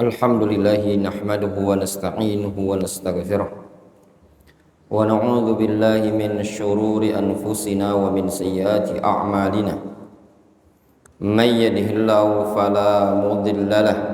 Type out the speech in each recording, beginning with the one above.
Alhamdulillahi nahmaduhu wa nasta'inuhu wa nastaghfiruh wa na'udzu billahi min syururi anfusina wa min sayyiati a'malina may yahdihillahu fala mudilla lahu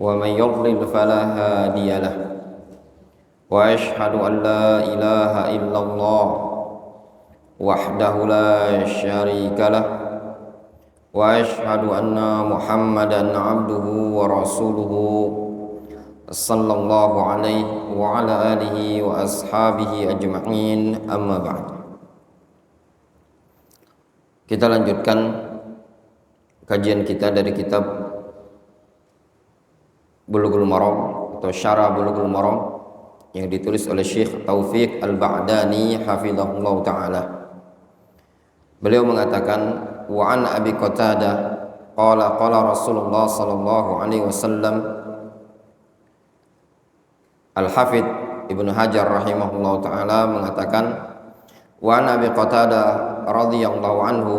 wa may yudlil fala hadiya lahu wa asyhadu an la ilaha illallah wahdahu la syarika lahu wa asyhadu anna Muhammadan abduhu wa rasuluhu sallallahu alaihi wa ala alihi wa ashabihi ajma'in, amma ba'd. Kita lanjutkan kajian kita dari kitab Bulughul Maram atau Syarah Bulughul Maram yang ditulis oleh Syekh Taufiq Al-Ba'dani hafizahullah ta'ala. Beliau mengatakan, wa an Abi Qatadah qala qala Rasulullah sallallahu alaihi wasallam. Al-Hafidz Ibnu Hajar rahimahullah ta'ala mengatakan, wa an Abi Qatadah radhiyallahu anhu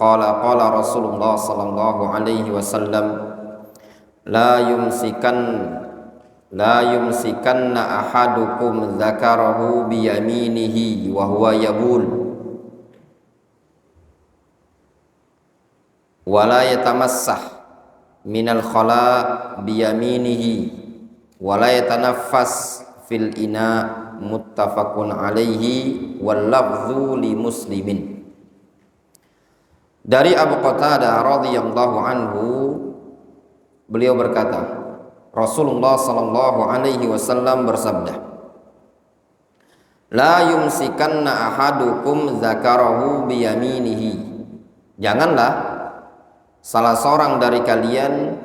qala qala Rasulullah sallallahu alaihi wasallam la yumsikanna ahadukum dzakarahu biyaminihi wa huwa yabul wala yatamassah minal khala biyaminihi wala yatanaffas fil ina, muttafaqun alaihi wal lafdhu li muslimin. Dari Abu Qatadah radhiyallahu anhu, beliau berkata, Rasulullah sallallahu alaihi wasallam bersabda, la yumsikanna ahadukum dzakarahu biyaminihi, janganlah salah seorang dari kalian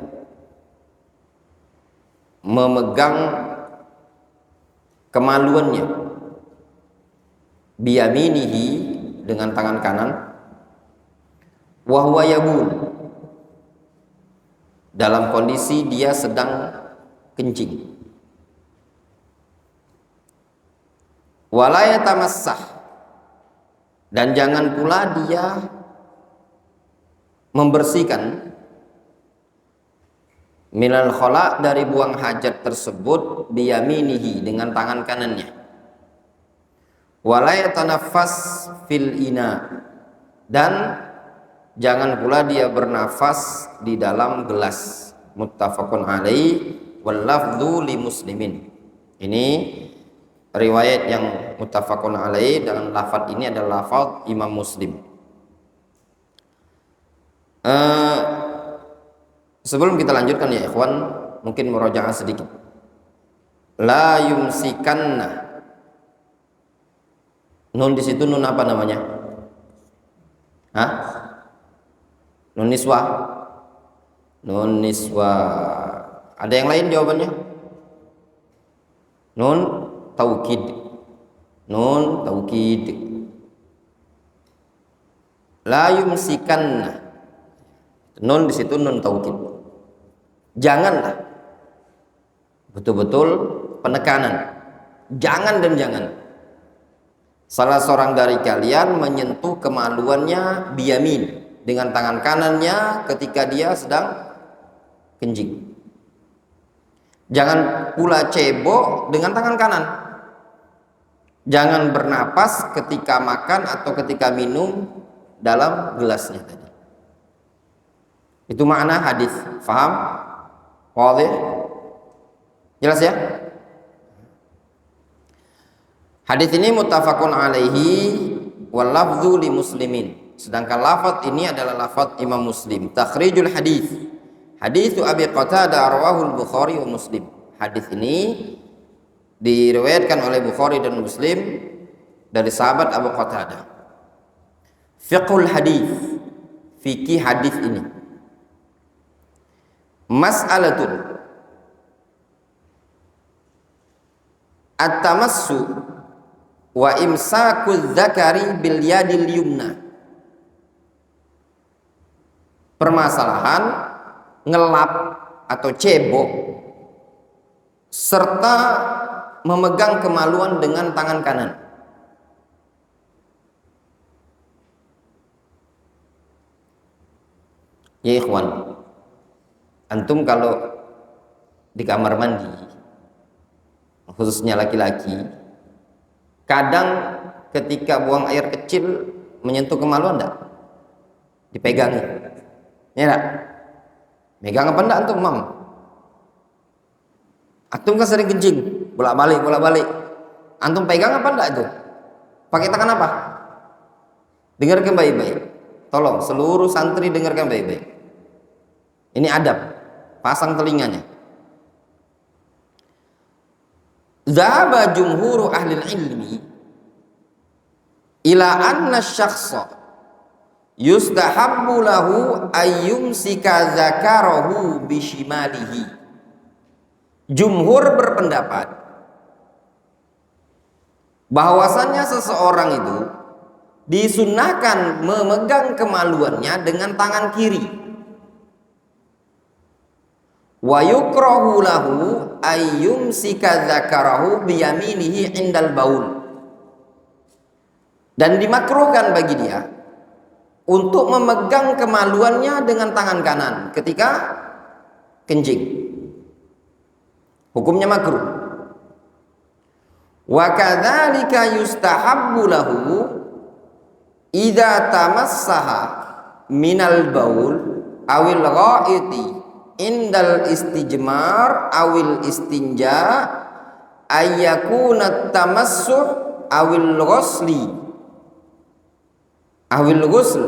memegang kemaluannya biyaminihi, dengan tangan kanan, wa huwa yabul, dalam kondisi dia sedang kencing, wala yatamassah, dan jangan pula dia membersihkan minal khala, dari buang hajat tersebut, biyaminihi, dengan tangan kanannya, wala yatanaffas fil ina, dan jangan pula dia bernafas di dalam gelas, muttafaqun alaih wal lafdhu li muslimin. Ini riwayat yang muttafaqun alaih, dengan lafaz ini adalah lafaz Imam Muslim. Sebelum kita lanjutkan ya ikhwan, mungkin murajaah sedikit. La yumsikanna, nun di situ nun apa namanya? Hah? Nun niswa. Nun niswa. Ada yang lain jawabannya? Nun taukid. Nun taukid. La yumsikanna, nun di situ nun taukid. Janganlah, betul-betul penekanan, jangan dan jangan salah seorang dari kalian menyentuh kemaluannya biyamin, dengan tangan kanannya ketika dia sedang kencing. Jangan pula cebok dengan tangan kanan. Jangan bernapas ketika makan atau ketika minum dalam gelasnya tadi. Itu makna hadis. Faham? Wadih? Jelas ya? Hadis ini muttafaqun alaihi wal lafdhu li muslimin. Sedangkan lafaz ini adalah lafaz Imam Muslim. Takhrijul hadis. Hadis Abi Qatadah rawahul Bukhari wa Muslim. Hadis ini diriwayatkan oleh Bukhari dan Muslim dari sahabat Abu Qatadah. Fiqhul hadis. Fikih hadis ini. Mas'alatun at-tamassu wa imsaku dzakari bil yadil yumna. Permasalahan ngelap atau cebok serta memegang kemaluan dengan tangan kanan. Ya ikhwan, antum kalau di kamar mandi, khususnya laki-laki, kadang ketika buang air kecil menyentuh kemaluan enggak? Dipegangi. Ya enggak? Megang apa enggak antum, Mam? Antum kan sering kencing, bolak-balik. Antum pegang apa enggak itu? Pakai tangan apa? Dengarkan baik-baik. Tolong seluruh santri dengarkan baik-baik. Ini adab. Pasang telinganya. Zahaba jumhuru ahli ilmi ila anna syakhsa yustahabbu lahu ayyumsika zakarahu bishimalihi. Jumhur berpendapat bahwasannya seseorang itu disunahkan memegang kemaluannya dengan tangan kiri. Wa yukrahu lahu ayyumsika dzakarahu biyaminihi indal baul. Dan dimakruhkan bagi dia untuk memegang kemaluannya dengan tangan kanan ketika kencing. Hukumnya makruh. Wa kadzalika yustahabbu lahu idza tamassaha minal baul awil ghaiti indal istijmar awil istinja ayyakuna tamassuh awil ghusli awil ghusl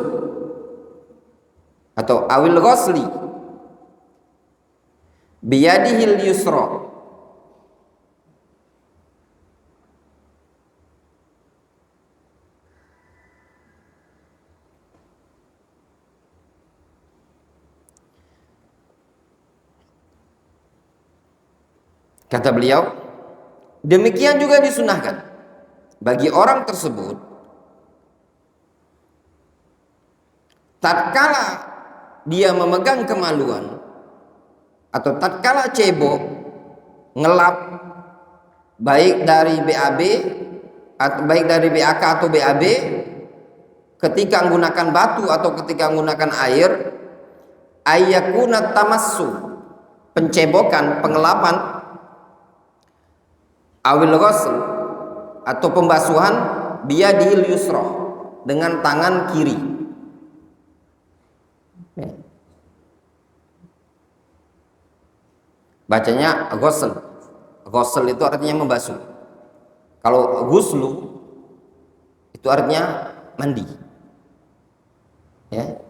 atau awil ghusli biyadihil yusra. Kata beliau, demikian juga disunahkan bagi orang tersebut tatkala dia memegang kemaluan atau tatkala cebok, ngelap, baik dari BAB atau baik dari BAK atau BAB, ketika menggunakan batu atau ketika menggunakan air, ayyakuna tamassu, pencebokan, pengelapan, awil ghusl atau pembasuhan, biyadil yusra, dengan tangan kiri. Bacanya ghusl. Ghusl itu artinya membasuh. Kalau ghuslu itu artinya mandi. Ya.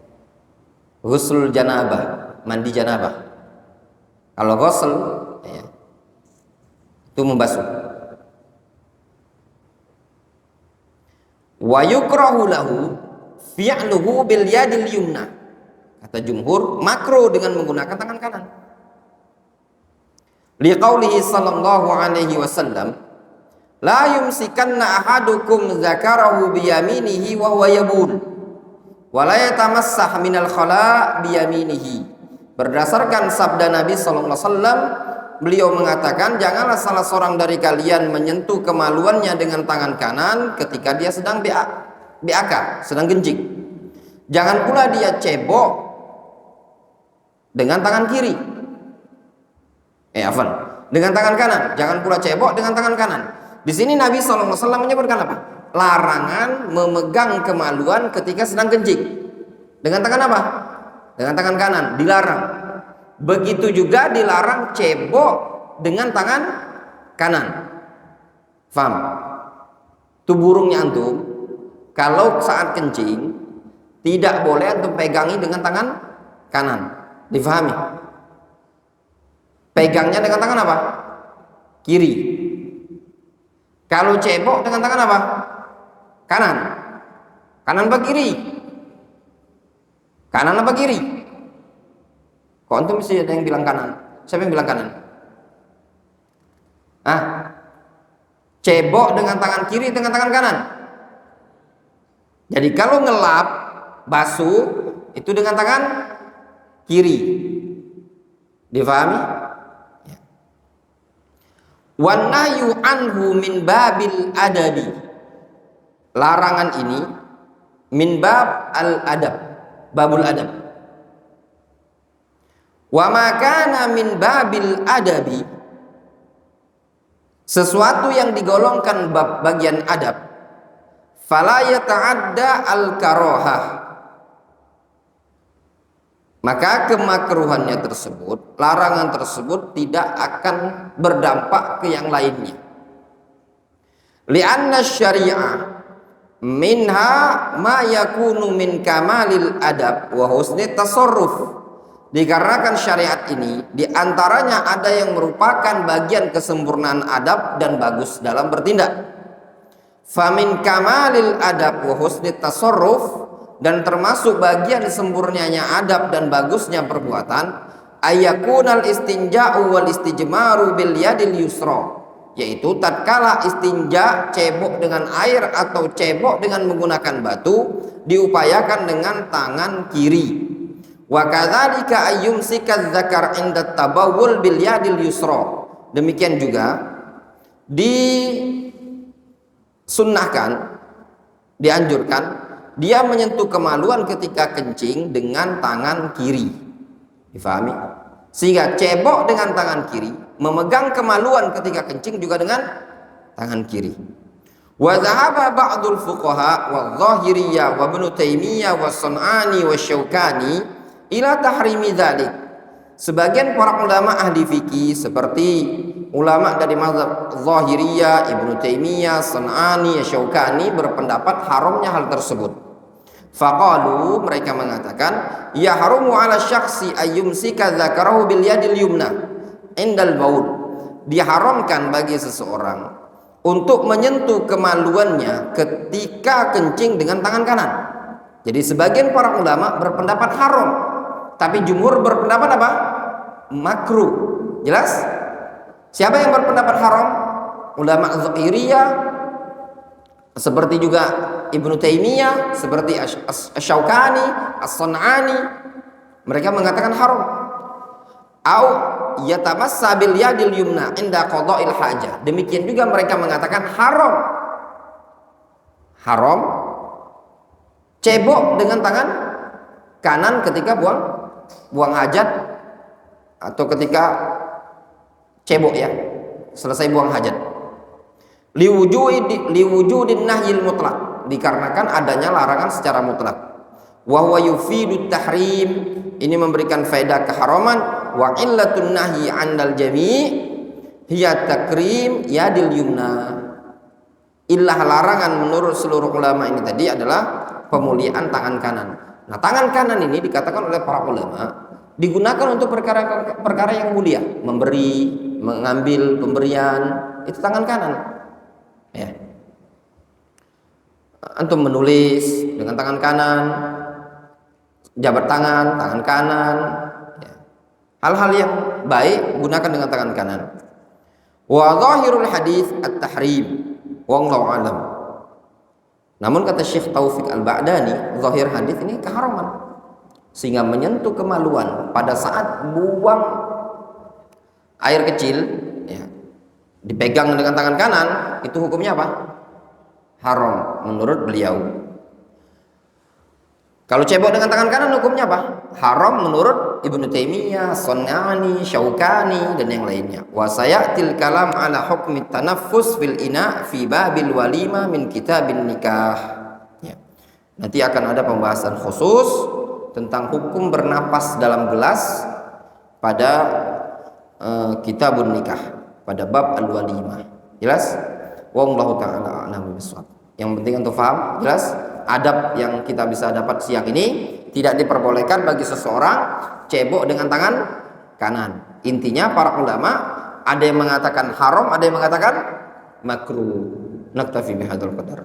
Ghusl janabah, mandi janabah. Kalau ghusl ya, itu membasuh. Wa yukrahu lahu fi'luhu bil yadil yumna. Kata jumhur, makruh dengan menggunakan tangan kanan. Liqaulihi sallallahu alaihi wasallam, la yumsikanna ahadukum zakarahu biyaminihi wa huwa yabul wa la yatamassah minal khala biyaminihi. Berdasarkan sabda Nabi sallallahu alaihi wasallam, beliau mengatakan, janganlah salah seorang dari kalian menyentuh kemaluannya dengan tangan kanan ketika dia sedang BAK, sedang kencing. Jangan pula dia cebok dengan tangan kiri. Dengan tangan kanan. Jangan pula cebok dengan tangan kanan. Di sini Nabi SAW menyebutkan apa? Larangan memegang kemaluan ketika sedang kencing. Dengan tangan apa? Dengan tangan kanan. Dilarang. Begitu juga dilarang cebok dengan tangan kanan. Faham? Itu burungnya antum. Kalau saat kencing tidak boleh antum pegangi dengan tangan kanan. Difahami? Pegangnya dengan tangan apa? Kiri. Kalau cebok dengan tangan apa? Kanan. Kanan apa kiri? Kanan apa kiri? Kok antum mesti ada yang bilang kanan? Siapa yang bilang kanan? Cebok dengan tangan kiri, dengan tangan kanan. Jadi kalau ngelap, basuh, itu dengan tangan kiri. Difahami? Wan nahyu anhu min babil adabi. Larangan ini min bab al adab, babul adab. Wa ma kana min babil adabi, sesuatu yang digolongkan bab bagian adab, fala yata'adda al-karahah, maka kemakruhannya tersebut, larangan tersebut tidak akan berdampak ke yang lainnya. Li'anna syari'ah minha ma yakunu min kamalil adab wa husni tasarruf, dikarenakan syariat ini diantaranya ada yang merupakan bagian kesempurnaan adab dan bagus dalam bertindak. Famin kamalil adab wa husni tasarruf, dan termasuk bagian sempurnanya adab dan bagusnya perbuatan, ayakunal istinja'u wal istijmaru bil yadil yusra, yaitu tatkala istinja, cebok dengan air atau cebok dengan menggunakan batu, diupayakan dengan tangan kiri. Wa kadzalika ayyumsika dzakar 'inda tabawul bil yadil yusra, demikian juga disunnahkan, dianjurkan dia menyentuh kemaluan ketika kencing dengan tangan kiri. Difahami? Sehingga cebok dengan tangan kiri, memegang kemaluan ketika kencing juga dengan tangan kiri. Wa dhahaba ba'dul fuqaha wa dhahiriyah wa ibnu taimiyah wa sanani wa syaukani ila tahrimi dzalik. Sebagian para ulama ahli fikih seperti ulama dari mazhab Zahiriyah, Ibnu Taimiyah, Sanani, Syaukani berpendapat haramnya hal tersebut. Faqalu, mereka mengatakan, ya harumu ala syakhsi ayyumsika dzakarahu bil yadil yumna indal baul, diharamkan bagi seseorang untuk menyentuh kemaluannya ketika kencing dengan tangan kanan. Jadi sebagian para ulama berpendapat haram, tapi jumhur berpendapat apa? Makruh. Jelas? Siapa yang berpendapat haram? Ulama Zahiriyah, seperti juga Ibnu Taimiyah, seperti Asy-Syaukani, As-San'ani, mereka mengatakan haram. Au yatamassa bil yadil yumna inda qada'il hajah. Demikian juga mereka mengatakan haram. Haram cebok dengan tangan kanan ketika buang hajat, atau ketika cebok, ya, selesai buang hajat. Liwujudin nahyil mutlak, dikarenakan adanya larangan secara mutlak. Wa huwa yufidu tahrim, ini memberikan faedah keharaman. Wa illatun nahyi 'andal jami' hiya takrim yadil yumna. Illah larangan menurut seluruh ulama ini tadi adalah pemuliaan tangan kanan. Nah, tangan kanan ini dikatakan oleh para ulama digunakan untuk perkara yang mulia, memberi, mengambil pemberian, itu tangan kanan. Ya. Antum menulis dengan tangan kanan, jabat tangan, tangan kanan. Ya. Hal-hal yang baik gunakan dengan tangan kanan. Wa zahirul hadis at-tahrim, wallahu alam. Namun kata Syekh Taufik Al-Ba'dani, zahir hadis ini keharaman. Sehingga menyentuh kemaluan pada saat buang air kecil, ya, dipegang dengan tangan kanan, itu hukumnya apa? Haram menurut beliau. Kalau cebok dengan tangan kanan hukumnya apa? Haram menurut Ibnu Taimiyah, Sanani, Syaukani, dan yang lainnya. Wa sayatil kalam ala hukmi tanaffus fil ina fi babil walima min kitabin nikah. Ya. Nanti akan ada pembahasan khusus tentang hukum bernapas dalam gelas pada kitabun nikah, pada bab al-walimah. Jelas? Wallahu ta'ala a'lam bishawab. Yang penting untuk paham, jelas? Adab yang kita bisa dapat siang ini, tidak diperbolehkan bagi seseorang cebok dengan tangan kanan. Intinya para ulama ada yang mengatakan haram, ada yang mengatakan makruh. Naktafi bihadzal qadar.